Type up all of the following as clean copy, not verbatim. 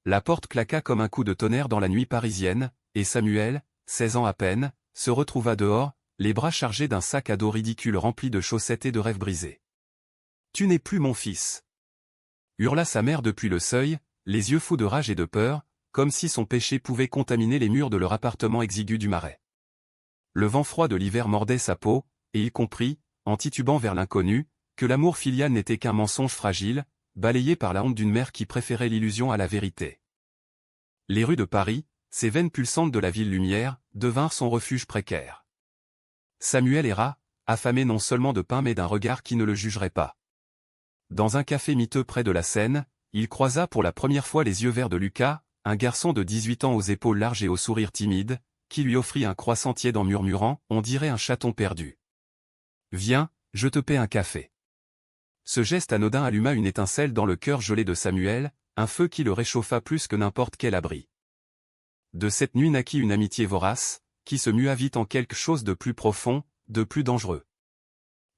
La porte claqua comme un coup de tonnerre dans la nuit parisienne, et Samuel, 16 ans à peine, se retrouva dehors, les bras chargés d'un sac à dos ridicule rempli de chaussettes et de rêves brisés. « Tu n'es plus mon fils !» hurla sa mère depuis le seuil, les yeux fous de rage et de peur, comme si son péché pouvait contaminer les murs de leur appartement exigu du Marais. Le vent froid de l'hiver mordait sa peau, et il comprit, en titubant vers l'inconnu, que l'amour filial n'était qu'un mensonge fragile, balayé par la honte d'une mère qui préférait l'illusion à la vérité. Les rues de Paris, ces veines pulsantes de la ville lumière, devinrent son refuge précaire. Samuel erra, affamé non seulement de pain mais d'un regard qui ne le jugerait pas. Dans un café miteux près de la Seine, il croisa pour la première fois les yeux verts de Lucas, un garçon de 18 ans aux épaules larges et au sourire timide, qui lui offrit un croissant tiède en murmurant, on dirait un chaton perdu. « Viens, je te paie un café. » Ce geste anodin alluma une étincelle dans le cœur gelé de Samuel, un feu qui le réchauffa plus que n'importe quel abri. De cette nuit naquit une amitié vorace, qui se mua vite en quelque chose de plus profond, de plus dangereux.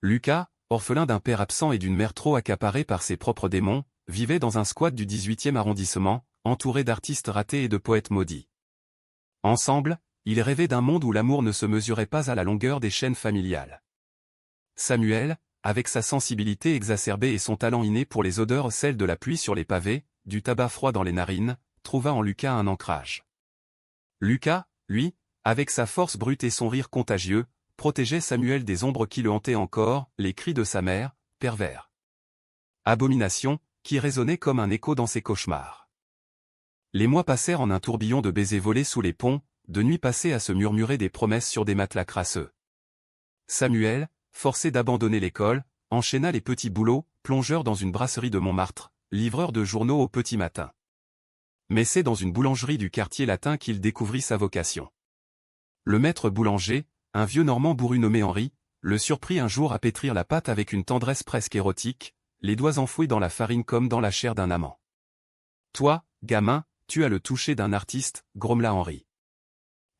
Lucas, orphelin d'un père absent et d'une mère trop accaparée par ses propres démons, vivait dans un squat du 18e arrondissement, entouré d'artistes ratés et de poètes maudits. Ensemble, ils rêvaient d'un monde où l'amour ne se mesurait pas à la longueur des chaînes familiales. Samuel, avec sa sensibilité exacerbée et son talent inné pour les odeurs, celle de la pluie sur les pavés, du tabac froid dans les narines, trouva en Lucas un ancrage. Lucas, lui, avec sa force brute et son rire contagieux, protégeait Samuel des ombres qui le hantaient encore, les cris de sa mère, pervers. Abomination, qui résonnait comme un écho dans ses cauchemars. Les mois passèrent en un tourbillon de baisers volés sous les ponts, de nuits passées à se murmurer des promesses sur des matelas crasseux. Samuel, forcé d'abandonner l'école, enchaîna les petits boulots, plongeur dans une brasserie de Montmartre, livreur de journaux au petit matin. Mais c'est dans une boulangerie du quartier latin qu'il découvrit sa vocation. Le maître boulanger, un vieux Normand bourru nommé Henri, le surprit un jour à pétrir la pâte avec une tendresse presque érotique, les doigts enfouis dans la farine comme dans la chair d'un amant. « Toi, gamin, tu as le toucher d'un artiste, grommela Henri.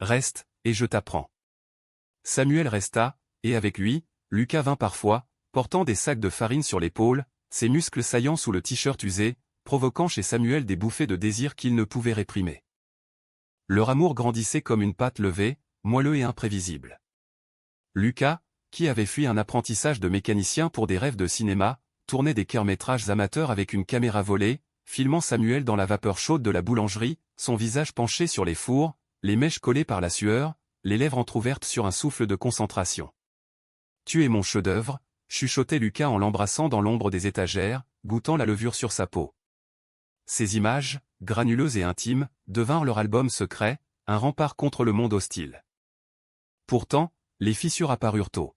Reste, et je t'apprends. » Samuel resta, et avec lui, Lucas vint parfois, portant des sacs de farine sur l'épaule, ses muscles saillants sous le t-shirt usé, provoquant chez Samuel des bouffées de désir qu'il ne pouvait réprimer. Leur amour grandissait comme une pâte levée, moelleux et imprévisible. Lucas, qui avait fui un apprentissage de mécanicien pour des rêves de cinéma, tournait des courts-métrages amateurs avec une caméra volée, filmant Samuel dans la vapeur chaude de la boulangerie, son visage penché sur les fours, les mèches collées par la sueur, les lèvres entr'ouvertes sur un souffle de concentration. « Tu es mon chef-d'œuvre », chuchotait Lucas en l'embrassant dans l'ombre des étagères, goûtant la levure sur sa peau. Ces images, granuleuses et intimes, devinrent leur album secret, un rempart contre le monde hostile. Pourtant, les fissures apparurent tôt.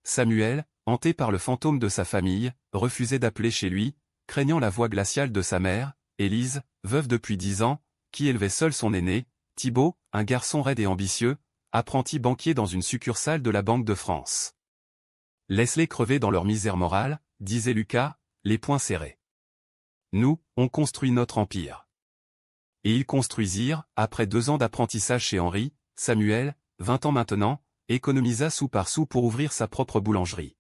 Samuel, hanté par le fantôme de sa famille, refusait d'appeler chez lui, craignant la voix glaciale de sa mère, Élise, veuve depuis 10 ans, qui élevait seule son aîné, Thibaut, un garçon raide et ambitieux, apprenti banquier dans une succursale de la Banque de France. « Laisse-les crever dans leur misère morale, » disait Lucas, les poings serrés. « Nous, on construit notre empire. » Et ils construisirent, après 2 ans d'apprentissage chez Henri, Samuel, 20 ans maintenant, économisa sou par sou pour ouvrir sa propre boulangerie.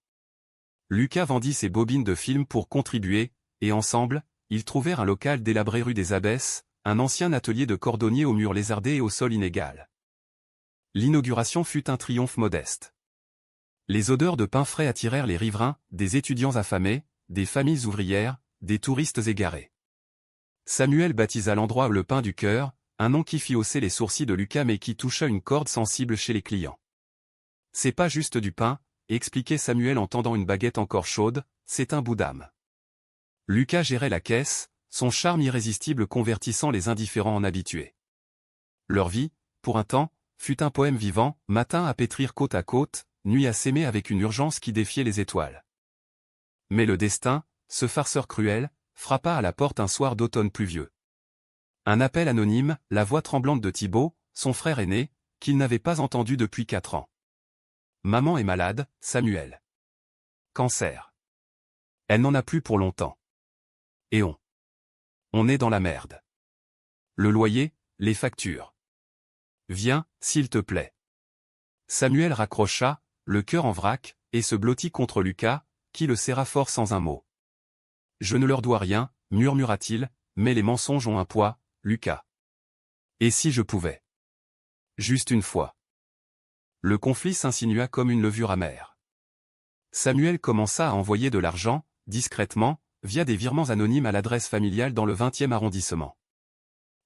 Lucas vendit ses bobines de film pour contribuer, et ensemble, ils trouvèrent un local délabré rue des Abbesses, un ancien atelier de cordonnier aux murs lézardés et au sol inégal. L'inauguration fut un triomphe modeste. Les odeurs de pain frais attirèrent les riverains, des étudiants affamés, des familles ouvrières, des touristes égarés. Samuel baptisa l'endroit le pain du cœur, un nom qui fit hausser les sourcils de Lucas mais qui toucha une corde sensible chez les clients. « C'est pas juste du pain », expliquait Samuel en tendant une baguette encore chaude, c'est un bout d'âme. Lucas gérait la caisse, son charme irrésistible convertissant les indifférents en habitués. Leur vie, pour un temps, fut un poème vivant, matin à pétrir côte à côte, nuit à s'aimer avec une urgence qui défiait les étoiles. Mais le destin, ce farceur cruel, frappa à la porte un soir d'automne pluvieux. Un appel anonyme, la voix tremblante de Thibaut, son frère aîné, qu'il n'avait pas entendu depuis 4 ans. « Maman est malade, Samuel. Cancer. Elle n'en a plus pour longtemps. Et on est dans la merde. Le loyer, les factures. Viens, s'il te plaît. » Samuel raccrocha, le cœur en vrac, et se blottit contre Lucas, qui le serra fort sans un mot. « Je ne leur dois rien, » murmura-t-il, mais les mensonges ont un poids, Lucas. Et si je pouvais? Juste une fois. Le conflit s'insinua comme une levure amère. Samuel commença à envoyer de l'argent, discrètement, via des virements anonymes à l'adresse familiale dans le 20e arrondissement.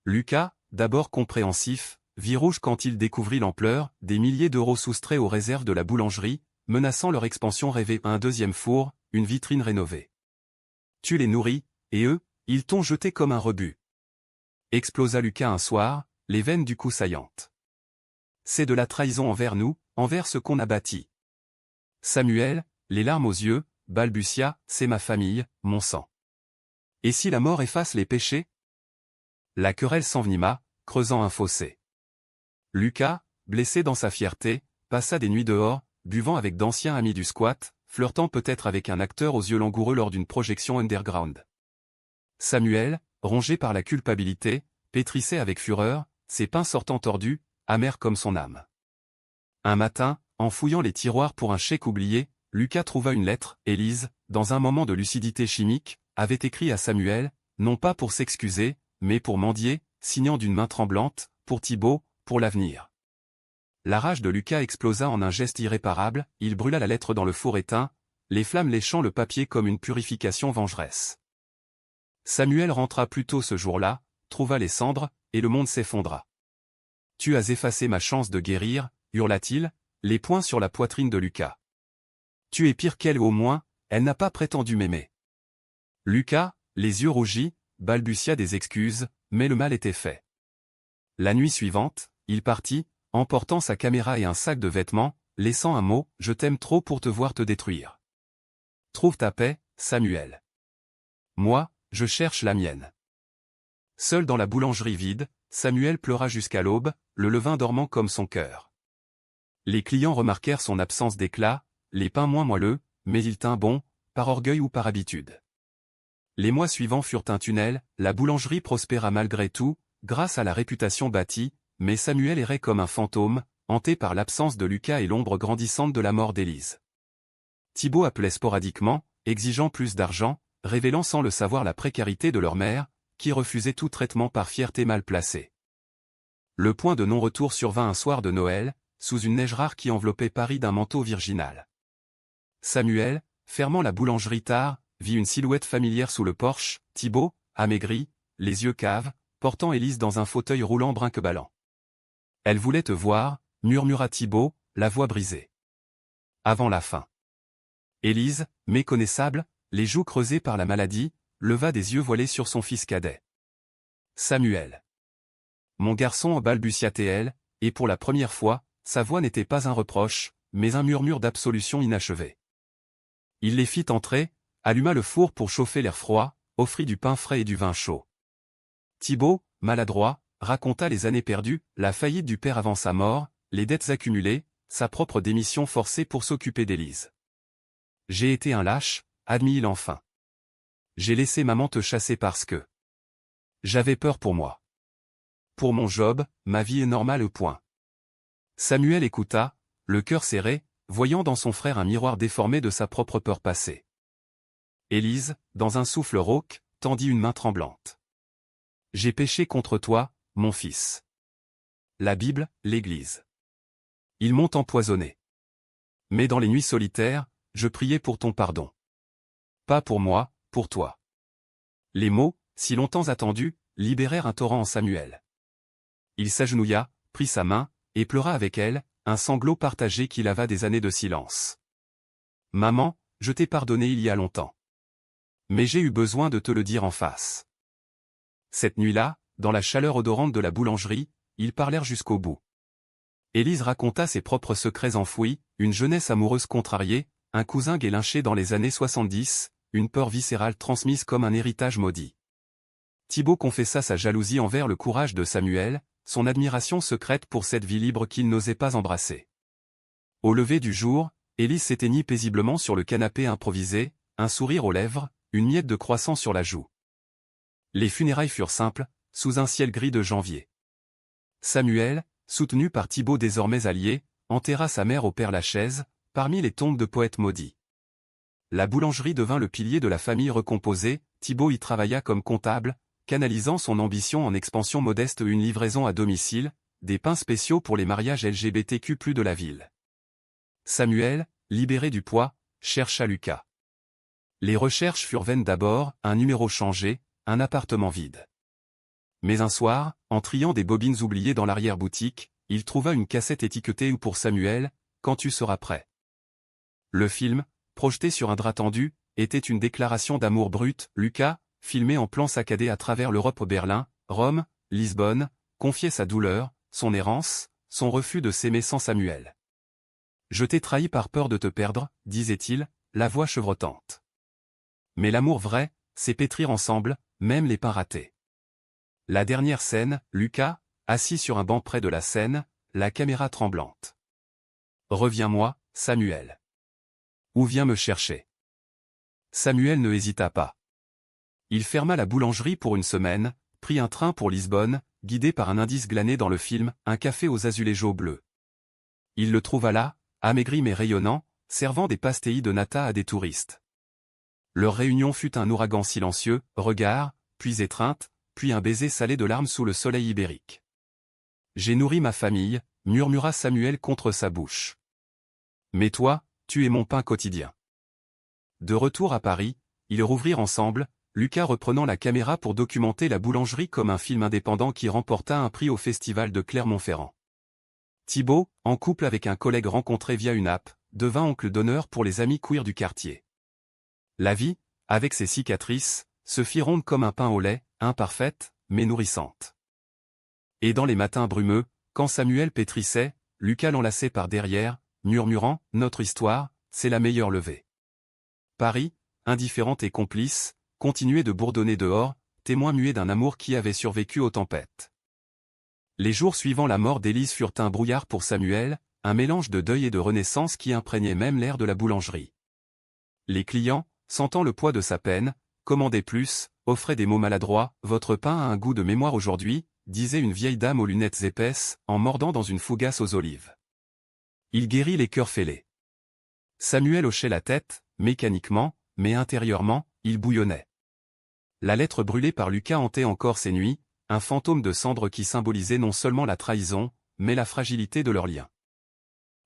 Lucas, d'abord compréhensif, vit rouge quand il découvrit l'ampleur des milliers d'euros soustraits aux réserves de la boulangerie, menaçant leur expansion rêvée. Un deuxième four, une vitrine rénovée. Tu les nourris, et eux, ils t'ont jeté comme un rebut. Explosa Lucas un soir, les veines du cou saillantes. C'est de la trahison envers nous, envers ce qu'on a bâti. Samuel, les larmes aux yeux, balbutia, c'est ma famille, mon sang. Et si la mort efface les péchés? La querelle s'envenima, creusant un fossé. Lucas, blessé dans sa fierté, passa des nuits dehors, buvant avec d'anciens amis du squat, flirtant peut-être avec un acteur aux yeux langoureux lors d'une projection underground. Samuel, rongé par la culpabilité, pétrissait avec fureur, ses pins sortant tordus, amers comme son âme. Un matin, en fouillant les tiroirs pour un chèque oublié, Lucas trouva une lettre. Élise, dans un moment de lucidité chimique, avait écrit à Samuel, non pas pour s'excuser, mais pour mendier, signant d'une main tremblante, pour Thibaut, pour l'avenir. La rage de Lucas explosa en un geste irréparable, il brûla la lettre dans le four éteint, les flammes léchant le papier comme une purification vengeresse. Samuel rentra plus tôt ce jour-là, trouva les cendres, et le monde s'effondra. « Tu as effacé ma chance de guérir », hurla-t-il, les poings sur la poitrine de Lucas. « Tu es pire qu'elle, au moins, elle n'a pas prétendu m'aimer. » Lucas, les yeux rougis, balbutia des excuses, mais le mal était fait. La nuit suivante, il partit, emportant sa caméra et un sac de vêtements, laissant un mot, « Je t'aime trop pour te voir te détruire. » Trouve ta paix, Samuel. Moi, je cherche la mienne. Seul dans la boulangerie vide, Samuel pleura jusqu'à l'aube, le levain dormant comme son cœur. Les clients remarquèrent son absence d'éclat, les pains moins moelleux, mais il tint bon, par orgueil ou par habitude. Les mois suivants furent un tunnel, la boulangerie prospéra malgré tout, grâce à la réputation bâtie, mais Samuel errait comme un fantôme, hanté par l'absence de Lucas et l'ombre grandissante de la mort d'Élise. Thibaut appelait sporadiquement, exigeant plus d'argent, révélant sans le savoir la précarité de leur mère, qui refusait tout traitement par fierté mal placée. Le point de non-retour survint un soir de Noël, sous une neige rare qui enveloppait Paris d'un manteau virginal. Samuel, fermant la boulangerie tard, vit une silhouette familière sous le porche, Thibaut, amaigri, les yeux caves, portant Élise dans un fauteuil roulant brinque-ballant. « Elle voulait te voir », murmura Thibaut, la voix brisée. Avant la fin. Élise, méconnaissable, les joues creusées par la maladie, leva des yeux voilés sur son fils cadet. Samuel. Mon garçon, balbutia-t-elle, et pour la première fois, sa voix n'était pas un reproche, mais un murmure d'absolution inachevé. Il les fit entrer, alluma le four pour chauffer l'air froid, offrit du pain frais et du vin chaud. Thibaut, maladroit, raconta les années perdues, la faillite du père avant sa mort, les dettes accumulées, sa propre démission forcée pour s'occuper d'Élise. « J'ai été un lâche », admit-il enfin. « J'ai laissé maman te chasser parce que j'avais peur pour moi. Pour mon job, ma vie est normale au point. » Samuel écouta, le cœur serré, voyant dans son frère un miroir déformé de sa propre peur passée. Élise, dans un souffle rauque, tendit une main tremblante. « J'ai péché contre toi, mon fils. La Bible, l'Église. Ils m'ont empoisonné. Mais dans les nuits solitaires, je priais pour ton pardon. Pas pour moi, pour toi. » Les mots, si longtemps attendus, libérèrent un torrent en Samuel. Il s'agenouilla, prit sa main, et pleura avec elle, un sanglot partagé qui lava des années de silence. « Maman, je t'ai pardonné il y a longtemps. Mais j'ai eu besoin de te le dire en face. » Cette nuit-là, dans la chaleur odorante de la boulangerie, ils parlèrent jusqu'au bout. Élise raconta ses propres secrets enfouis, une jeunesse amoureuse contrariée, un cousin gay lynché dans les années 70, une peur viscérale transmise comme un héritage maudit. Thibaut confessa sa jalousie envers le courage de Samuel, son admiration secrète pour cette vie libre qu'il n'osait pas embrasser. Au lever du jour, Élise s'éteignit paisiblement sur le canapé improvisé, un sourire aux lèvres, une miette de croissant sur la joue. Les funérailles furent simples, sous un ciel gris de janvier. Samuel, soutenu par Thibaut désormais allié, enterra sa mère au Père-Lachaise, parmi les tombes de poètes maudits. La boulangerie devint le pilier de la famille recomposée, Thibaut y travailla comme comptable, canalisant son ambition en expansion modeste, une livraison à domicile, des pains spéciaux pour les mariages LGBTQ+ de la ville. Samuel, libéré du poids, chercha Lucas. Les recherches furent vaines d'abord, un numéro changé, un appartement vide. Mais un soir, en triant des bobines oubliées dans l'arrière-boutique, il trouva une cassette étiquetée pour Samuel, « Quand tu seras prêt ». Le film, projeté sur un drap tendu, était une déclaration d'amour brut. Lucas, filmé en plan saccadé à travers l'Europe, Berlin, Rome, Lisbonne, confiait sa douleur, son errance, son refus de s'aimer sans Samuel. « Je t'ai trahi par peur de te perdre », disait-il, la voix chevrotante. Mais l'amour vrai, c'est pétrir ensemble, même les pains ratés. La dernière scène, Lucas, assis sur un banc près de la scène, la caméra tremblante. « Reviens-moi, Samuel. Ou viens me chercher. » Samuel ne hésita pas. Il ferma la boulangerie pour une semaine, prit un train pour Lisbonne, guidé par un indice glané dans le film, un café aux azulejos bleus. Il le trouva là, amaigri mais rayonnant, servant des pastéis de nata à des touristes. Leur réunion fut un ouragan silencieux, regard, puis étreinte, puis un baiser salé de larmes sous le soleil ibérique. « J'ai nourri ma famille », murmura Samuel contre sa bouche. « Mais toi, tu es mon pain quotidien. » De retour à Paris, ils rouvrirent ensemble, Lucas reprenant la caméra pour documenter la boulangerie comme un film indépendant qui remporta un prix au festival de Clermont-Ferrand. Thibaut, en couple avec un collègue rencontré via une app, devint oncle d'honneur pour les amis queer du quartier. La vie, avec ses cicatrices, se fit ronde comme un pain au lait, imparfaite, mais nourrissante. Et dans les matins brumeux, quand Samuel pétrissait, Lucas l'enlaçait par derrière, murmurant « Notre histoire, c'est la meilleure levée ». Paris, indifférente et complice, continuait de bourdonner dehors, témoin muet d'un amour qui avait survécu aux tempêtes. Les jours suivant la mort d'Élise furent un brouillard pour Samuel, un mélange de deuil et de renaissance qui imprégnait même l'air de la boulangerie. Les clients, sentant le poids de sa peine, commandaient plus, offraient des mots maladroits, « Votre pain a un goût de mémoire aujourd'hui », disait une vieille dame aux lunettes épaisses, en mordant dans une fougasse aux olives. Il guérit les cœurs fêlés. Samuel hochait la tête, mécaniquement, mais intérieurement, il bouillonnait. La lettre brûlée par Lucas hantait encore ses nuits, un fantôme de cendre qui symbolisait non seulement la trahison, mais la fragilité de leur lien.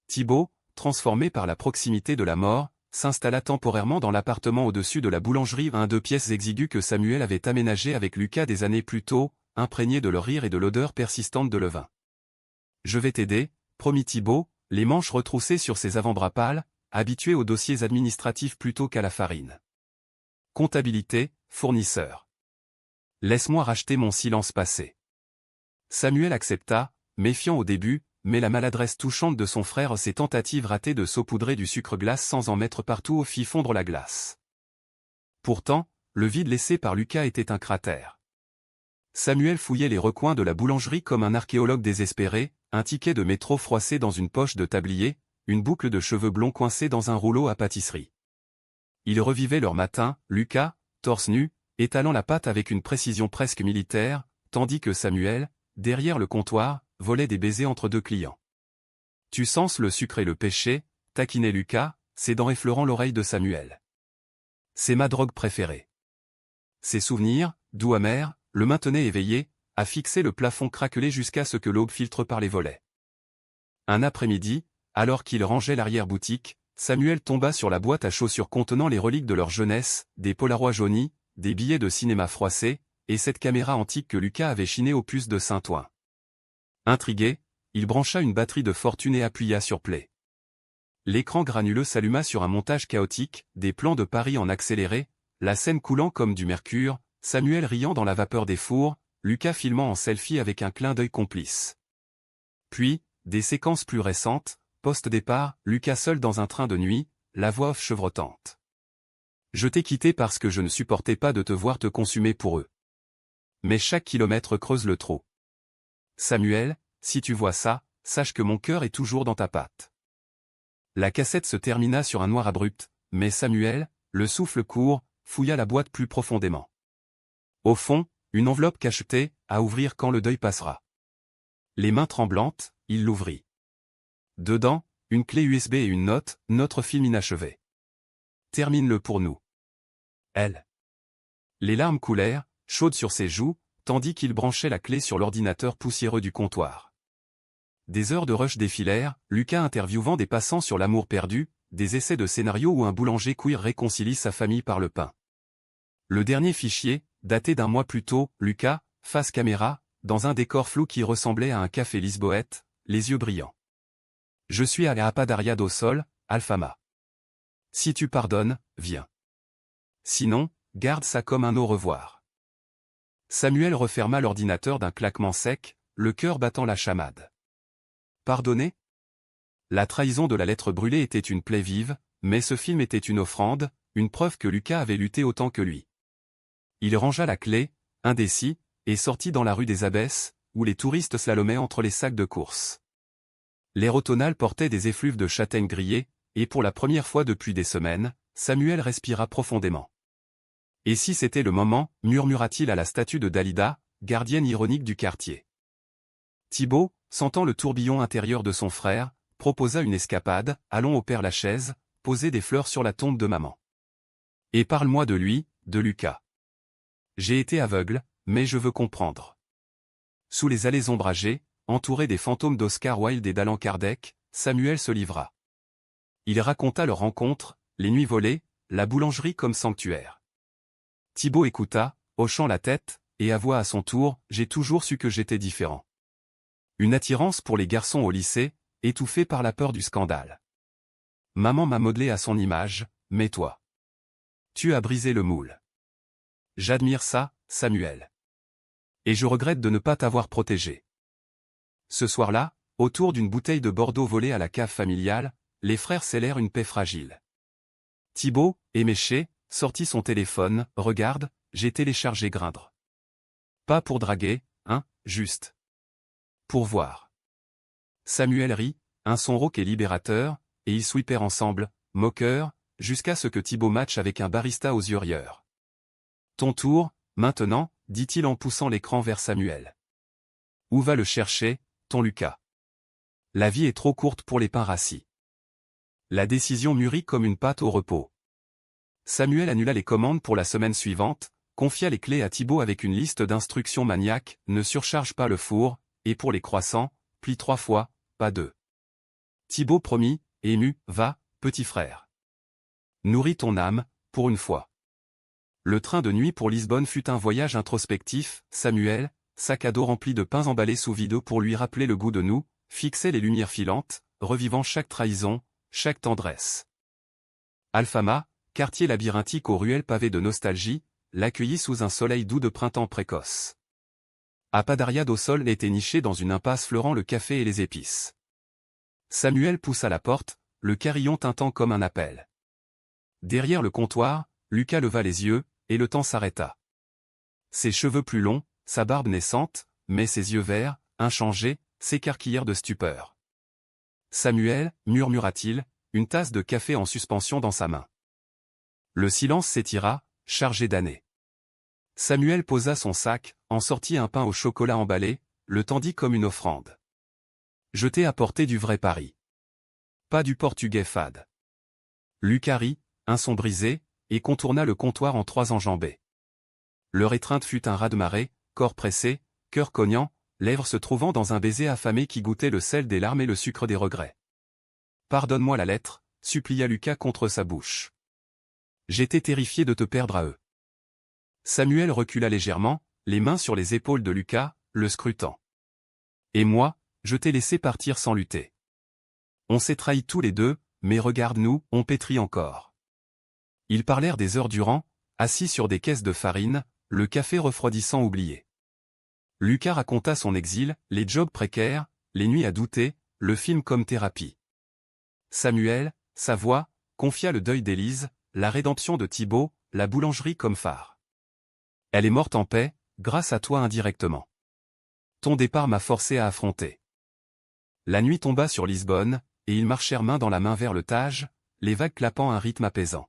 Thibaut, transformé par la proximité de la mort, s'installa temporairement dans l'appartement au-dessus de la boulangerie, un 2 pièces exigu que Samuel avait aménagé avec Lucas des années plus tôt, imprégné de leur rire et de l'odeur persistante de levain. « Je vais t'aider », promit Thibaut, les manches retroussées sur ses avant-bras pâles, habitué aux dossiers administratifs plutôt qu'à la farine. Comptabilité, fournisseur. Laisse-moi racheter mon silence passé. Samuel accepta, méfiant au début, mais la maladresse touchante de son frère, ses tentatives ratées de saupoudrer du sucre glace sans en mettre partout, fit fondre la glace. Pourtant, le vide laissé par Lucas était un cratère. Samuel fouillait les recoins de la boulangerie comme un archéologue désespéré, un ticket de métro froissé dans une poche de tablier, une boucle de cheveux blonds coincée dans un rouleau à pâtisserie. Il revivait leur matin, Lucas, torse nu, étalant la pâte avec une précision presque militaire, tandis que Samuel, derrière le comptoir, volait des baisers entre deux clients. « Tu sens le sucre et le péché », taquinait Lucas, ses dents effleurant l'oreille de Samuel. « C'est ma drogue préférée. » Ses souvenirs, doux amers, le maintenaient éveillé, à fixer le plafond craquelé jusqu'à ce que l'aube filtre par les volets. Un après-midi, alors qu'il rangeait l'arrière-boutique, Samuel tomba sur la boîte à chaussures contenant les reliques de leur jeunesse, des polaroids jaunis, des billets de cinéma froissés, et cette caméra antique que Lucas avait chinée aux puces de Saint-Ouen. Intrigué, il brancha une batterie de fortune et appuya sur play. L'écran granuleux s'alluma sur un montage chaotique, des plans de Paris en accéléré, la scène coulant comme du mercure, Samuel riant dans la vapeur des fours, Lucas filmant en selfie avec un clin d'œil complice. Puis, des séquences plus récentes, post-départ, Lucas seul dans un train de nuit, la voix off chevrotante. « Je t'ai quitté parce que je ne supportais pas de te voir te consumer pour eux. Mais chaque kilomètre creuse le trou. Samuel, si tu vois ça, sache que mon cœur est toujours dans ta patte. » La cassette se termina sur un noir abrupt, mais Samuel, le souffle court, fouilla la boîte plus profondément. Au fond, une enveloppe cachetée, à ouvrir quand le deuil passera. Les mains tremblantes, il l'ouvrit. Dedans, une clé USB et une note, notre film inachevé. Termine-le pour nous. Elle. Les larmes coulèrent, chaude sur ses joues, tandis qu'il branchait la clé sur l'ordinateur poussiéreux du comptoir. Des heures de rush défilèrent, Lucas interviewant des passants sur l'amour perdu, des essais de scénario où un boulanger queer réconcilie sa famille par le pain. Le dernier fichier, daté d'un mois plus tôt, Lucas, face caméra, dans un décor flou qui ressemblait à un café lisboète, les yeux brillants. Je suis allé à Padaria do Sol, Alfama. Si tu pardonnes, viens. Sinon, garde ça comme un au revoir. Samuel referma l'ordinateur d'un claquement sec, le cœur battant la chamade. Pardonner? La trahison de la lettre brûlée était une plaie vive, mais ce film était une offrande, une preuve que Lucas avait lutté autant que lui. Il rangea la clé, indécis, et sortit dans la rue des Abbesses, où les touristes slalomaient entre les sacs de course. L'air automnal portait des effluves de châtaignes grillées, et pour la première fois depuis des semaines, Samuel respira profondément. Et si c'était le moment, murmura-t-il à la statue de Dalida, gardienne ironique du quartier. Thibaut, sentant le tourbillon intérieur de son frère, proposa une escapade, allons au Père-Lachaise, poser des fleurs sur la tombe de maman. Et parle-moi de lui, de Lucas. J'ai été aveugle, mais je veux comprendre. Sous les allées ombragées, entouré des fantômes d'Oscar Wilde et d'Allan Kardec, Samuel se livra. Il raconta leur rencontre, les nuits volées, la boulangerie comme sanctuaire. Thibaut écouta, hochant la tête, et avoua à son tour, j'ai toujours su que j'étais différent. Une attirance pour les garçons au lycée, étouffée par la peur du scandale. Maman m'a modelé à son image, mais toi. Tu as brisé le moule. J'admire ça, Samuel. Et je regrette de ne pas t'avoir protégé. Ce soir-là, autour d'une bouteille de Bordeaux volée à la cave familiale, les frères scellèrent une paix fragile. Thibaut, éméché, sortit son téléphone, regarde, j'ai téléchargé Grindr. Pas pour draguer, hein, juste. Pour voir. Samuel rit, un son rauque et libérateur, et ils sweepèrent ensemble, moqueurs, jusqu'à ce que Thibaut matche avec un barista aux yeux rieurs. Ton tour, maintenant, dit-il en poussant l'écran vers Samuel. Où va le chercher, ton Lucas? La vie est trop courte pour les pains rassis. La décision mûrit comme une pâte au repos. Samuel annula les commandes pour la semaine suivante, confia les clés à Thibaut avec une liste d'instructions maniaques, ne surcharge pas le four, et pour les croissants, plie 3 fois, pas 2. Thibaut promit, ému, va, petit frère. Nourris ton âme, pour une fois. Le train de nuit pour Lisbonne fut un voyage introspectif, Samuel, sac à dos rempli de pains emballés sous vide pour lui rappeler le goût de nous, fixait les lumières filantes, revivant chaque trahison, chaque tendresse. Alfama, quartier labyrinthique aux ruelles pavées de nostalgie, l'accueillit sous un soleil doux de printemps précoce. À Padaria do Sol était niché dans une impasse fleurant le café et les épices. Samuel poussa la porte, le carillon tintant comme un appel. Derrière le comptoir, Lucas leva les yeux, et le temps s'arrêta. Ses cheveux plus longs, sa barbe naissante, mais ses yeux verts, inchangés, s'écarquillèrent de stupeur. Samuel, murmura-t-il, une tasse de café en suspension dans sa main. Le silence s'étira, chargé d'années. Samuel posa son sac, en sortit un pain au chocolat emballé, le tendit comme une offrande. Je t'ai apporté du vrai Paris. Pas du portugais fade. Lucas rit, un son brisé, et contourna le comptoir en 3 enjambées. Leur étreinte fut un raz-de-marée, corps pressé, cœur cognant, lèvres se trouvant dans un baiser affamé qui goûtait le sel des larmes et le sucre des regrets. Pardonne-moi la lettre, supplia Lucas contre sa bouche. J'étais terrifié de te perdre à eux. Samuel recula légèrement, les mains sur les épaules de Lucas, le scrutant. Et moi, je t'ai laissé partir sans lutter. On s'est trahis tous les deux, mais regarde-nous, on pétrit encore. Ils parlèrent des heures durant, assis sur des caisses de farine, le café refroidissant oublié. Lucas raconta son exil, les jobs précaires, les nuits à douter, le film comme thérapie. Samuel, sa voix, confia le deuil d'Élise, la rédemption de Thibaut, la boulangerie comme phare. Elle est morte en paix, grâce à toi indirectement. Ton départ m'a forcé à affronter. La nuit tomba sur Lisbonne, et ils marchèrent main dans la main vers le Tage, les vagues clapant un rythme apaisant.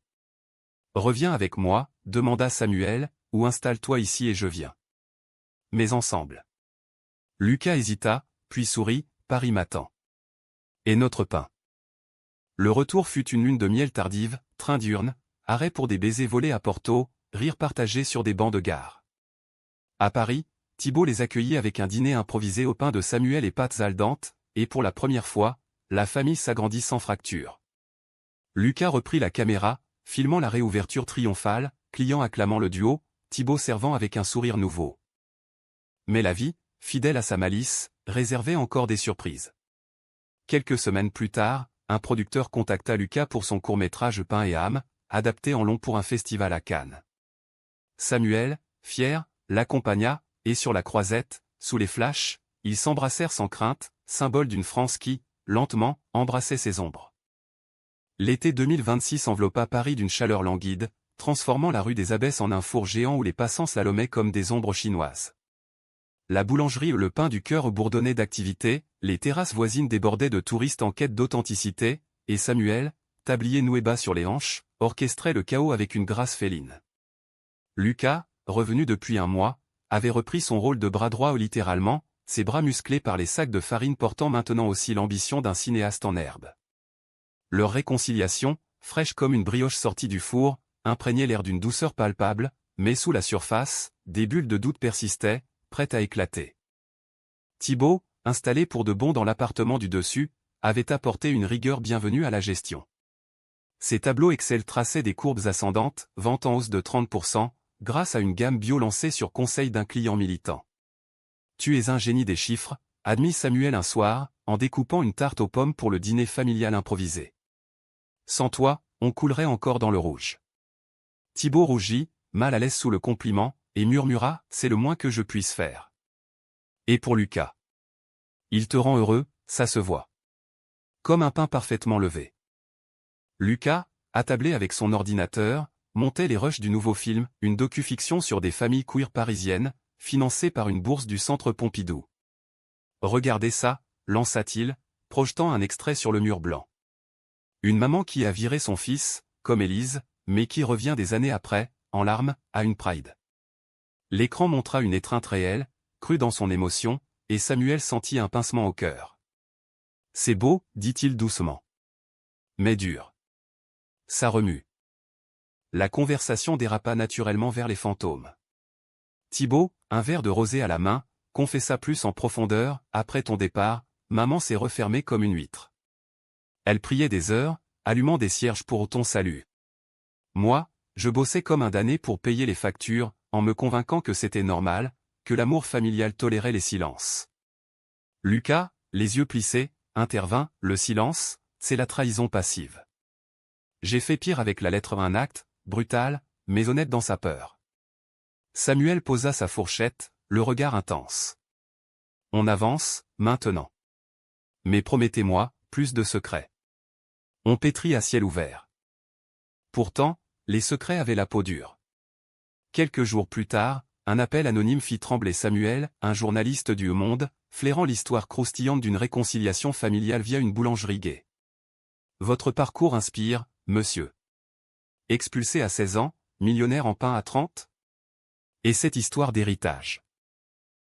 Reviens avec moi, demanda Samuel, ou installe-toi ici et je viens. Mais ensemble. Lucas hésita, puis sourit, Paris m'attend. Et notre pain. Le retour fut une lune de miel tardive, train diurne, arrêt pour des baisers volés à Porto, rire partagé sur des bancs de gare. À Paris, Thibaut les accueillit avec un dîner improvisé au pain de Samuel et pâtes al dente, et pour la première fois, la famille s'agrandit sans fracture. Lucas reprit la caméra, filmant la réouverture triomphale, clients acclamant le duo, Thibaut servant avec un sourire nouveau. Mais la vie, fidèle à sa malice, réservait encore des surprises. Quelques semaines plus tard, un producteur contacta Lucas pour son court-métrage Pain et âme, adapté en long pour un festival à Cannes. Samuel, fier, l'accompagna, et sur la croisette, sous les flashs, ils s'embrassèrent sans crainte, symbole d'une France qui, lentement, embrassait ses ombres. L'été 2026 enveloppa Paris d'une chaleur languide, transformant la rue des Abbesses en un four géant où les passants slalomaient comme des ombres chinoises. La boulangerie Le Pain du Cœur bourdonnait d'activité, les terrasses voisines débordaient de touristes en quête d'authenticité, et Samuel, tablier noué bas sur les hanches, orchestrait le chaos avec une grâce féline. Lucas, revenu depuis un mois, avait repris son rôle de bras droit littéralement, ses bras musclés par les sacs de farine portant maintenant aussi l'ambition d'un cinéaste en herbe. Leur réconciliation, fraîche comme une brioche sortie du four, imprégnait l'air d'une douceur palpable, mais sous la surface, des bulles de doute persistaient, prêtes à éclater. Thibaut, installé pour de bon dans l'appartement du dessus, avait apporté une rigueur bienvenue à la gestion. Ses tableaux Excel traçaient des courbes ascendantes, vente en hausse de 30%, grâce à une gamme bio lancée sur conseil d'un client militant. « Tu es un génie des chiffres », admit Samuel un soir, en découpant une tarte aux pommes pour le dîner familial improvisé. « Sans toi, on coulerait encore dans le rouge. » Thibaut rougit, mal à l'aise sous le compliment, et murmura « C'est le moins que je puisse faire. » Et pour Lucas. « Il te rend heureux, ça se voit. » Comme un pain parfaitement levé. Lucas, attablé avec son ordinateur, montait les rushs du nouveau film, une docu-fiction sur des familles queer parisiennes, financée par une bourse du Centre Pompidou. « Regardez ça », lança-t-il, projetant un extrait sur le mur blanc. Une maman qui a viré son fils, comme Élise, mais qui revient des années après, en larmes, à une Pride. L'écran montra une étreinte réelle, crue dans son émotion, et Samuel sentit un pincement au cœur. « C'est beau, dit-il doucement. Mais dur. Ça remue. » La conversation dérapa naturellement vers les fantômes. Thibaut, un verre de rosé à la main, confessa plus en profondeur, « Après ton départ, maman s'est refermée comme une huître. Elle priait des heures, allumant des cierges pour ton salut. Moi, je bossais comme un damné pour payer les factures, en me convainquant que c'était normal, que l'amour familial tolérait les silences. » Lucas, les yeux plissés, intervint, « Le silence, c'est la trahison passive. J'ai fait pire avec la lettre, un acte, brutal, mais honnête dans sa peur. » Samuel posa sa fourchette, le regard intense. « On avance, maintenant. Mais promettez-moi, plus de secrets. » On pétrit à ciel ouvert. Pourtant, les secrets avaient la peau dure. Quelques jours plus tard, un appel anonyme fit trembler Samuel, un journaliste du Monde, flairant l'histoire croustillante d'une réconciliation familiale via une boulangerie gay. « Votre parcours inspire, monsieur. Expulsé à 16 ans, millionnaire en pain à 30 ? Et cette histoire d'héritage ?»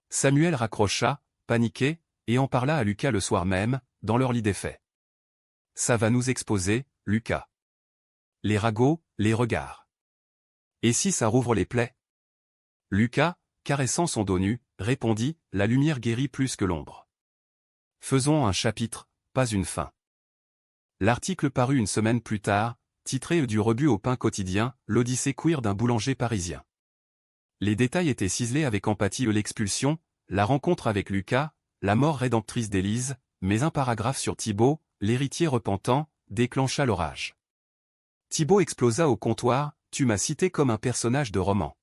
Samuel raccrocha, paniqué, et en parla à Lucas le soir même, dans leur lit défait. « Ça va nous exposer, Lucas. Les ragots, les regards. Et si ça rouvre les plaies ?» Lucas, caressant son dos nu, répondit, « La lumière guérit plus que l'ombre. Faisons un chapitre, pas une fin. » L'article parut une semaine plus tard, titré du rebut au pain quotidien, l'odyssée queer d'un boulanger parisien. Les détails étaient ciselés avec empathie, l'expulsion, la rencontre avec Lucas, la mort rédemptrice d'Élise, mais un paragraphe sur Thibaut, l'héritier repentant, déclencha l'orage. Thibaut explosa au comptoir, « Tu m'as cité comme un personnage de roman.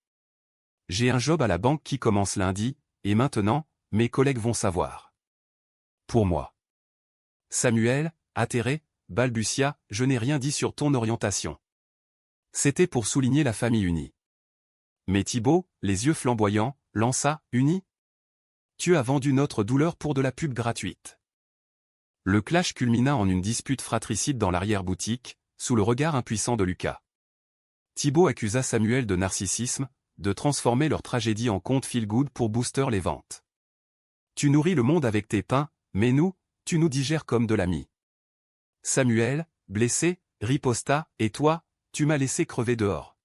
J'ai un job à la banque qui commence lundi, et maintenant, mes collègues vont savoir. Pour moi. » Samuel, atterré, balbutia, « Je n'ai rien dit sur ton orientation. C'était pour souligner la famille unie. » Mais Thibaut, les yeux flamboyants, lança, « Unie ? Tu as vendu notre douleur pour de la pub gratuite. » Le clash culmina en une dispute fratricide dans l'arrière-boutique, sous le regard impuissant de Lucas. Thibaut accusa Samuel de narcissisme, de transformer leur tragédie en conte feel-good pour booster les ventes. « Tu nourris le monde avec tes pains, mais nous, tu nous digères comme de la mie. » Samuel, blessé, riposta, « Et toi, tu m'as laissé crever dehors.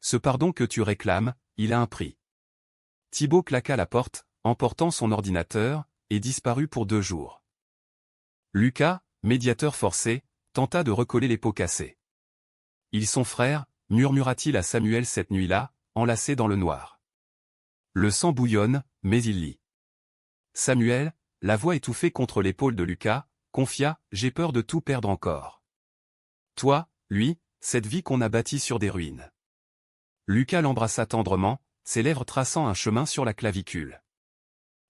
Ce pardon que tu réclames, il a un prix. Thibaut claqua la porte, emportant son ordinateur, et disparut pour 2 jours. Lucas, médiateur forcé, tenta de recoller les pots cassés. Ils sont frères, murmura-t-il à Samuel cette nuit-là, enlacé dans le noir. Le sang bouillonne, mais il lit. Samuel, la voix étouffée contre l'épaule de Lucas, confia, j'ai peur de tout perdre encore. Toi, lui, cette vie qu'on a bâtie sur des ruines. Lucas l'embrassa tendrement, ses lèvres traçant un chemin sur la clavicule.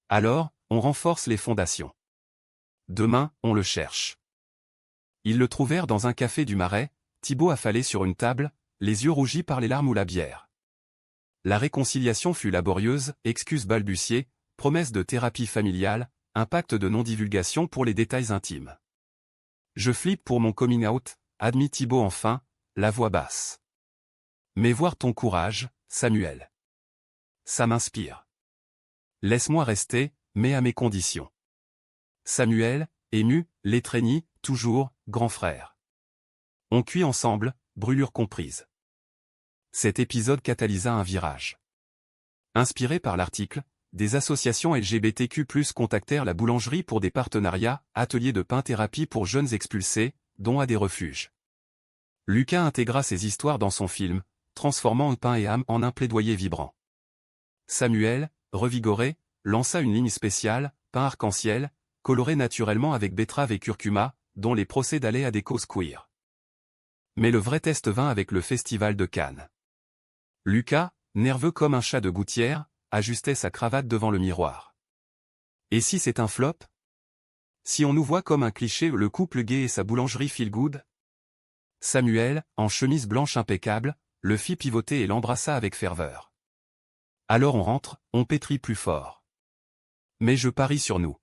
Alors, on renforce les fondations. Demain, on le cherche. Ils le trouvèrent dans un café du Marais, Thibaut affalé sur une table, les yeux rougis par les larmes ou la bière. La réconciliation fut laborieuse, excuses balbutiées, promesses de thérapie familiale, un pacte de non-divulgation pour les détails intimes. Je flippe pour mon coming out, admit Thibaut enfin, la voix basse. Mais voir ton courage, Samuel. Ça m'inspire. Laisse-moi rester, mais à mes conditions. Samuel, ému, l'étreignit, toujours, grand frère. On cuit ensemble, brûlure comprise. Cet épisode catalysa un virage. Inspiré par l'article, des associations LGBTQ+ contactèrent la boulangerie pour des partenariats, ateliers de pain-thérapie pour jeunes expulsés, dont à des refuges. Lucas intégra ces histoires dans son film, transformant pain et âme en un plaidoyer vibrant. Samuel, revigoré, lança une ligne spéciale, pain arc-en-ciel, coloré naturellement avec betterave et curcuma, dont les procès allaient à des causes queer. Mais le vrai test vint avec le Festival de Cannes. Lucas, nerveux comme un chat de gouttière, ajustait sa cravate devant le miroir. Et si c'est un flop? Si on nous voit comme un cliché le couple gay et sa boulangerie feel good? Samuel, en chemise blanche impeccable, le fit pivoter et l'embrassa avec ferveur. Alors on rentre, on pétrit plus fort. Mais je parie sur nous.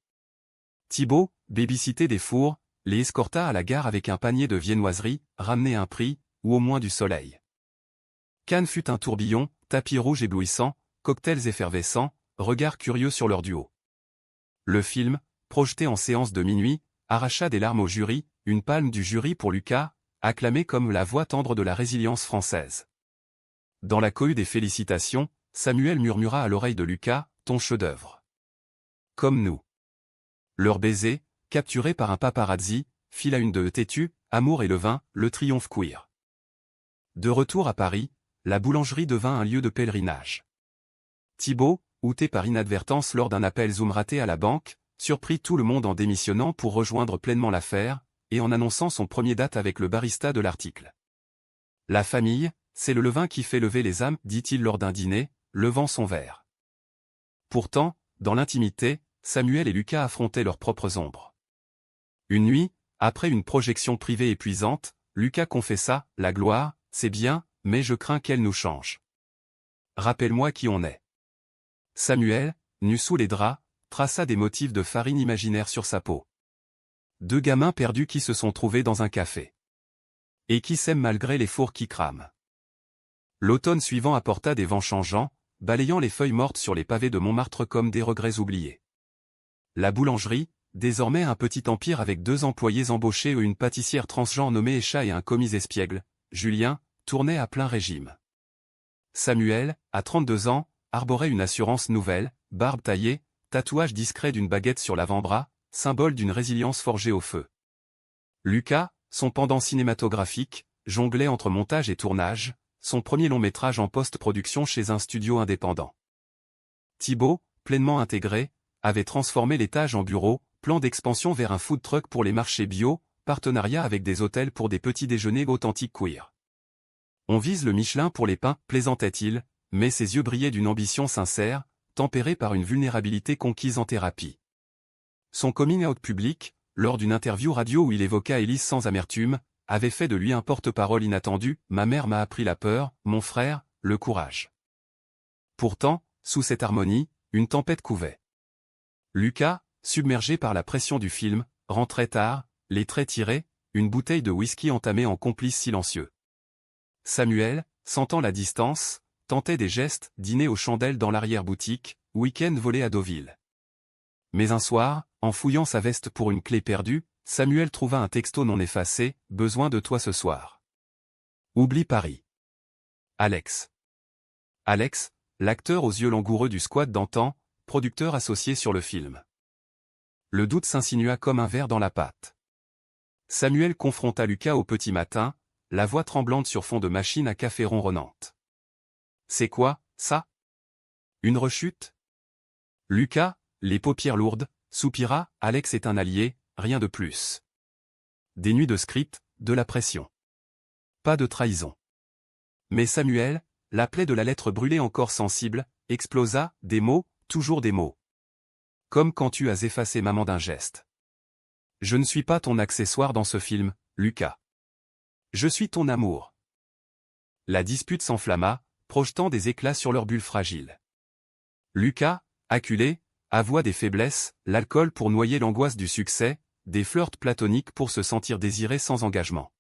Thibaut, baby-sité des fours, les escorta à la gare avec un panier de viennoiseries, ramené un prix, ou au moins du soleil. Cannes fut un tourbillon, tapis rouge éblouissant, cocktails effervescents, regards curieux sur leur duo. Le film, projeté en séance de minuit, arracha des larmes au jury, une palme du jury pour Lucas, acclamé comme la voix tendre de la résilience française. Dans la cohue des félicitations, Samuel murmura à l'oreille de Lucas, ton chef-d'œuvre. Comme nous. Leur baiser, capturé par un paparazzi, fit la une de Têtu, Amour et le vin, le triomphe queer. De retour à Paris, la boulangerie devint un lieu de pèlerinage. Thibaut, outé par inadvertance lors d'un appel Zoom raté à la banque, surprit tout le monde en démissionnant pour rejoindre pleinement l'affaire, et en annonçant son premier date avec le barista de l'article. La famille, c'est le levain qui fait lever les âmes, dit-il lors d'un dîner, levant son verre. Pourtant, dans l'intimité, Samuel et Lucas affrontaient leurs propres ombres. Une nuit, après une projection privée épuisante, Lucas confessa, la gloire, c'est bien, mais je crains qu'elle nous change. Rappelle-moi qui on est. Samuel, nu sous les draps, traça des motifs de farine imaginaires sur sa peau. 2 gamins perdus qui se sont trouvés dans un café. Et qui s'aiment malgré les fours qui crament. L'automne suivant apporta des vents changeants, balayant les feuilles mortes sur les pavés de Montmartre comme des regrets oubliés. La boulangerie, désormais un petit empire avec 2 employés embauchés et une pâtissière transgenre nommée Echa et un commis espiègle, Julien, tournait à plein régime. Samuel, à 32 ans, arborait une assurance nouvelle, barbe taillée, tatouage discret d'une baguette sur l'avant-bras, symbole d'une résilience forgée au feu. Lucas, son pendant cinématographique, jonglait entre montage et tournage, son premier long-métrage en post-production chez un studio indépendant. Thibaut, pleinement intégré, avait transformé l'étage en bureau, plan d'expansion vers un food truck pour les marchés bio, partenariat avec des hôtels pour des petits déjeuners authentiques queer. On vise le Michelin pour les pains, plaisantait-il, mais ses yeux brillaient d'une ambition sincère, tempérée par une vulnérabilité conquise en thérapie. Son coming out public, lors d'une interview radio où il évoqua Élise sans amertume, avait fait de lui un porte-parole inattendu, ma mère m'a appris la peur, mon frère, le courage. Pourtant, sous cette harmonie, une tempête couvait. Lucas, submergé par la pression du film, rentrait tard, les traits tirés, une bouteille de whisky entamée en complice silencieux. Samuel, sentant la distance, tentait des gestes, dîner aux chandelles dans l'arrière-boutique, week-end volé à Deauville. Mais un soir, en fouillant sa veste pour une clé perdue, Samuel trouva un texto non effacé, « Besoin de toi ce soir. Oublie Paris. Alex. » Alex, l'acteur aux yeux langoureux du squat d'antan, producteur associé sur le film. Le doute s'insinua comme un ver dans la pâte. Samuel confronta Lucas au petit matin, la voix tremblante sur fond de machine à café ronronnante. « C'est quoi, ça? Une rechute ?» Lucas, les paupières lourdes, soupira, « Alex est un allié, rien de plus. » Des nuits de script, de la pression. Pas de trahison. Mais Samuel, la plaie de la lettre brûlée encore sensible, explosa, des mots, toujours des mots. Comme quand tu as effacé maman d'un geste. Je ne suis pas ton accessoire dans ce film, Lucas. Je suis ton amour. La dispute s'enflamma, projetant des éclats sur leur bulle fragile. Lucas, acculé, avoua des faiblesses, l'alcool pour noyer l'angoisse du succès, des flirts platoniques pour se sentir désiré sans engagement.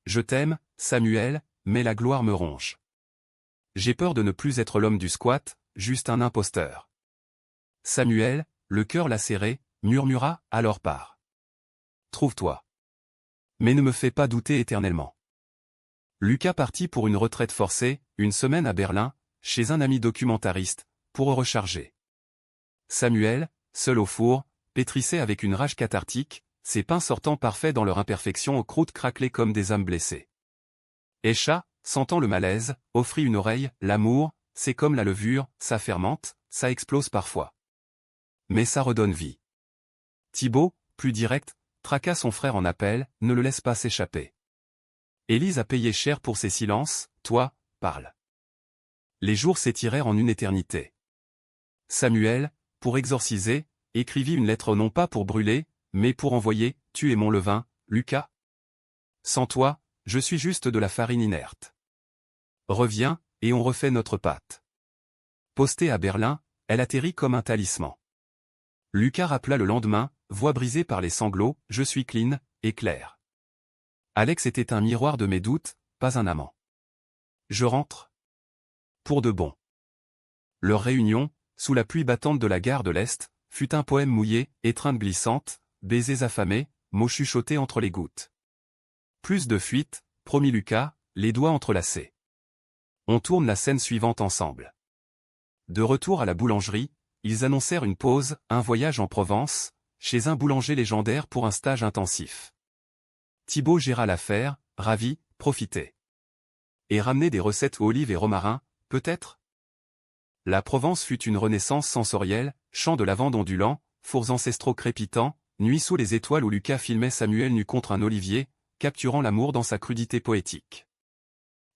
Je t'aime, Samuel, mais la gloire me ronge. J'ai peur de ne plus être l'homme du squat, juste un imposteur. Samuel, le cœur lacéré, murmura, alors pars. Trouve-toi. Mais ne me fais pas douter éternellement. Lucas partit pour une retraite forcée, une semaine à Berlin, chez un ami documentariste, pour recharger. Samuel, seul au four, pétrissait avec une rage cathartique, ses pains sortant parfaits dans leur imperfection aux croûtes craquelées comme des âmes blessées. Escha, sentant le malaise, offrit une oreille, l'amour, c'est comme la levure, ça fermente, ça explose parfois. Mais ça redonne vie. Thibaut, plus direct, traqua son frère en appel, ne le laisse pas s'échapper. Élise a payé cher pour ses silences, toi, parle. Les jours s'étirèrent en une éternité. Samuel, pour exorciser, écrivit une lettre non pas pour brûler, mais pour envoyer, tu es mon levain, Lucas. Sans toi, je suis juste de la farine inerte. Reviens, et on refait notre pâte. Postée à Berlin, elle atterrit comme un talisman. Lucas rappela le lendemain, voix brisée par les sanglots, je suis clean, et clair. Alex était un miroir de mes doutes, pas un amant. Je rentre. Pour de bon. Leur réunion, sous la pluie battante de la gare de l'Est, fut un poème mouillé, étreinte glissante, baisers affamés, mots chuchotés entre les gouttes. Plus de fuite, promit Lucas, les doigts entrelacés. On tourne la scène suivante ensemble. De retour à la boulangerie, ils annoncèrent une pause, un voyage en Provence, chez un boulanger légendaire pour un stage intensif. Thibaut géra l'affaire, ravi, profité. Et ramener des recettes olives et romarin, peut-être? La Provence fut une renaissance sensorielle, champs de lavande ondulants, fours ancestraux crépitants, nuit sous les étoiles où Lucas filmait Samuel nu contre un olivier, capturant l'amour dans sa crudité poétique.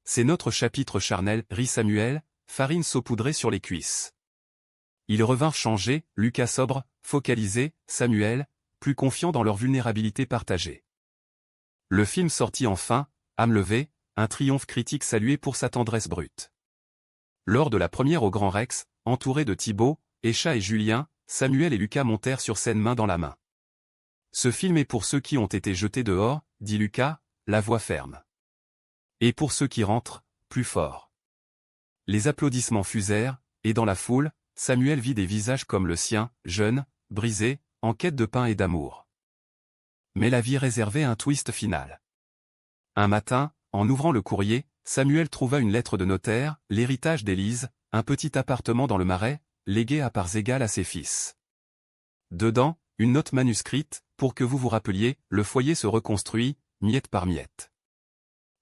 C'est notre chapitre charnel, rit Samuel, farine saupoudrée sur les cuisses. Ils revinrent changés, Lucas sobre, focalisé, Samuel, plus confiant dans leur vulnérabilité partagée. Le film sortit enfin, âme levée, un triomphe critique salué pour sa tendresse brute. Lors de la première au Grand Rex, entourés de Thibaut, Escha et Julien, Samuel et Lucas montèrent sur scène main dans la main. Ce film est pour ceux qui ont été jetés dehors, dit Lucas, la voix ferme. Et pour ceux qui rentrent, plus fort. Les applaudissements fusèrent, et dans la foule, Samuel vit des visages comme le sien, jeunes, brisés, en quête de pain et d'amour. Mais la vie réservait un twist final. Un matin, en ouvrant le courrier, Samuel trouva une lettre de notaire, l'héritage d'Élise, un petit appartement dans le Marais, légué à parts égales à ses fils. Dedans, une note manuscrite, pour que vous vous rappeliez, le foyer se reconstruit, miette par miette.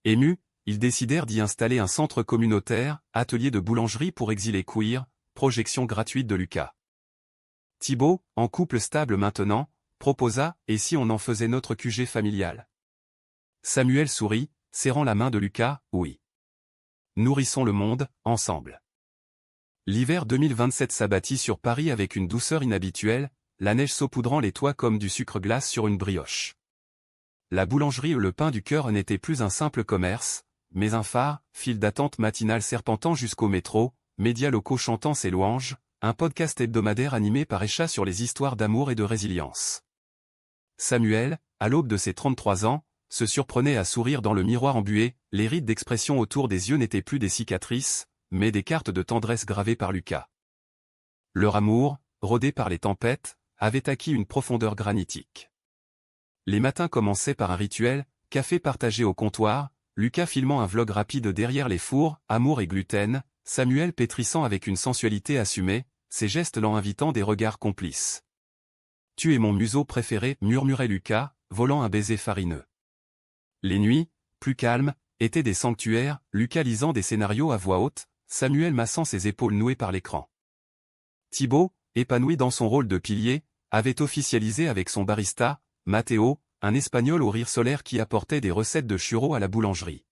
Émus, ils décidèrent d'y installer un centre communautaire, atelier de boulangerie pour exilés queer, projection gratuite de Lucas. Thibaut, en couple stable maintenant, proposa, et si on en faisait notre QG familial? Samuel sourit, serrant la main de Lucas, oui. Nourrissons le monde, ensemble. L'hiver 2027 s'abattit sur Paris avec une douceur inhabituelle, la neige saupoudrant les toits comme du sucre glace sur une brioche. La boulangerie Le Pain du Cœur n'était plus un simple commerce, mais un phare, file d'attente matinale serpentant jusqu'au métro, médias locaux chantant ses louanges, un podcast hebdomadaire animé par Escha sur les histoires d'amour et de résilience. Samuel, à l'aube de ses 33 ans, se surprenait à sourire dans le miroir embué, les rides d'expression autour des yeux n'étaient plus des cicatrices, mais des cartes de tendresse gravées par Lucas. Leur amour, rodé par les tempêtes, avait acquis une profondeur granitique. Les matins commençaient par un rituel, café partagé au comptoir, Lucas filmant un vlog rapide derrière les fours, amour et gluten, Samuel pétrissant avec une sensualité assumée, ses gestes lents invitant des regards complices. « Tu es mon museau préféré » murmurait Lucas, volant un baiser farineux. Les nuits, plus calmes, étaient des sanctuaires, Lucas lisant des scénarios à voix haute, Samuel massant ses épaules nouées par l'écran. Thibaut, épanoui dans son rôle de pilier, avait officialisé avec son barista, Matteo, un Espagnol au rire solaire qui apportait des recettes de churros à la boulangerie.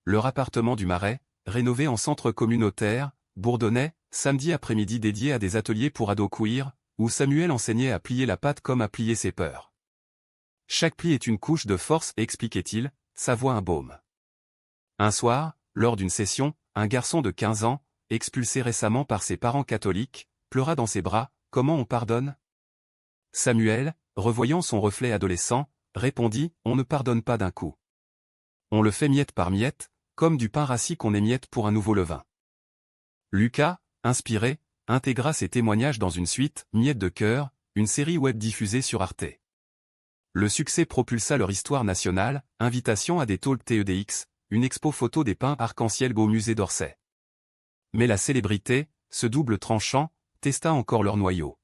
Leur appartement du Marais, rénové en centre communautaire, bourdonnait, samedi après-midi dédié à des ateliers pour ados queer, où Samuel enseignait à plier la pâte comme à plier ses peurs. Chaque pli est une couche de force, expliquait-il, sa voix un baume. Un soir, lors d'une session, un garçon de 15 ans, expulsé récemment par ses parents catholiques, pleura dans ses bras. Comment on pardonne? Samuel, revoyant son reflet adolescent, répondit, on ne pardonne pas d'un coup. On le fait miette par miette, comme du pain rassis qu'on émiette pour un nouveau levain. Lucas, inspiré, intégra ses témoignages dans une suite, Miettes de cœur, une série web diffusée sur Arte. Le succès propulsa leur histoire nationale, invitation à des talks TEDx, une expo photo des peints arc-en-ciel au musée d'Orsay. Mais la célébrité, ce double tranchant, testa encore leur noyau.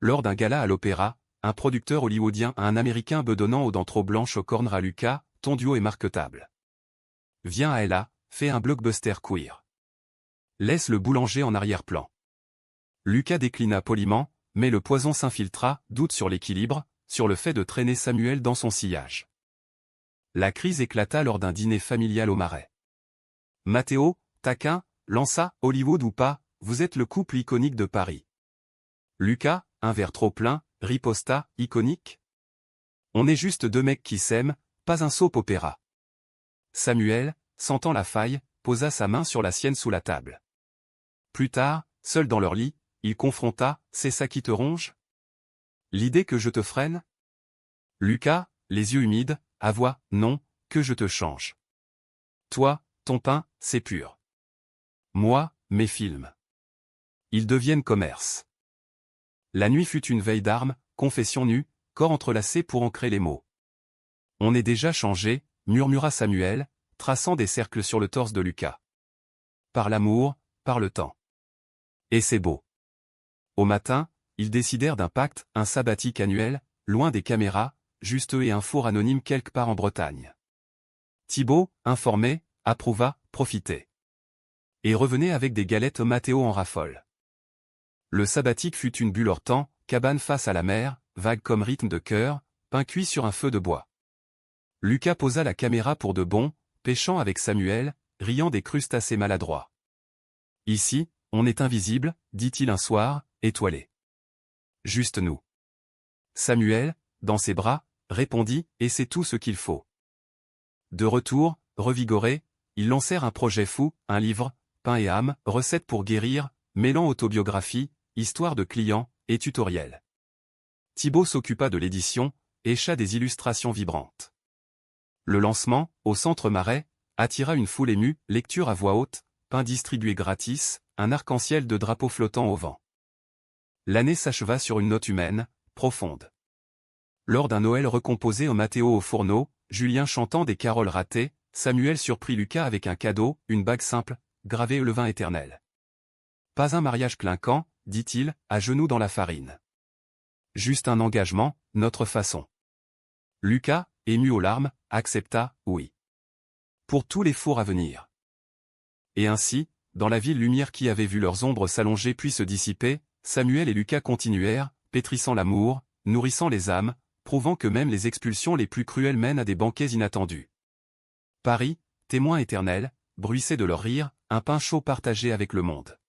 Lors d'un gala à l'opéra, un producteur hollywoodien à un américain bedonnant aux dents trop blanches aux cornes à Lucas, ton duo est marquetable. Viens à Ella, fais un blockbuster queer. Laisse le boulanger en arrière-plan. Lucas déclina poliment, mais le poison s'infiltra, doute sur l'équilibre, sur le fait de traîner Samuel dans son sillage. La crise éclata lors d'un dîner familial au Marais. Matteo, taquin, lança, Hollywood ou pas, vous êtes le couple iconique de Paris. Lucas, un verre trop plein, riposta, iconique? On est juste deux mecs qui s'aiment, pas un soap opéra. Samuel, sentant la faille, posa sa main sur la sienne sous la table. Plus tard, seul dans leur lit, il confronta, c'est ça qui te ronge? L'idée que je te freine? Lucas, les yeux humides, à voix, non, que je te change. Toi, ton pain, c'est pur. Moi, mes films. Ils deviennent commerce. La nuit fut une veille d'armes, confession nue, corps entrelacés pour ancrer les mots. On est déjà changé, murmura Samuel, traçant des cercles sur le torse de Lucas. Par l'amour, par le temps. Et c'est beau. Au matin, ils décidèrent d'un pacte, un sabbatique annuel, loin des caméras, juste eux et un four anonyme quelque part en Bretagne. Thibaut, informé, approuva, profitez. Et revenez avec des galettes Matteo en raffole. Le sabbatique fut une bulle hors temps, cabane face à la mer, vague comme rythme de cœur, pain cuit sur un feu de bois. Lucas posa la caméra pour de bon, pêchant avec Samuel, riant des crustacés maladroits. Ici, on est invisible, dit-il un soir, étoilé. Juste nous. Samuel, dans ses bras, répondit, et c'est tout ce qu'il faut. De retour, revigorés, ils lancèrent un projet fou, un livre, pain et âme, recettes pour guérir, mêlant autobiographie, histoire de clients, et tutoriels. Thibaut s'occupa de l'édition, écha des illustrations vibrantes. Le lancement, au centre Marais, attira une foule émue, lecture à voix haute, pain distribué gratis, un arc-en-ciel de drapeaux flottants au vent. L'année s'acheva sur une note humaine, profonde. Lors d'un Noël recomposé au Matteo au fourneau, Julien chantant des caroles ratées, Samuel surprit Lucas avec un cadeau, une bague simple, gravée le vin éternel. Pas un mariage clinquant, dit-il, à genoux dans la farine. Juste un engagement, notre façon. Lucas, ému aux larmes, accepta, oui. Pour tous les fours à venir. Et ainsi, dans la ville lumière qui avait vu leurs ombres s'allonger puis se dissiper, Samuel et Lucas continuèrent, pétrissant l'amour, nourrissant les âmes, prouvant que même les expulsions les plus cruelles mènent à des banquets inattendus. Paris, témoin éternel, bruissait de leur rire, un pain chaud partagé avec le monde.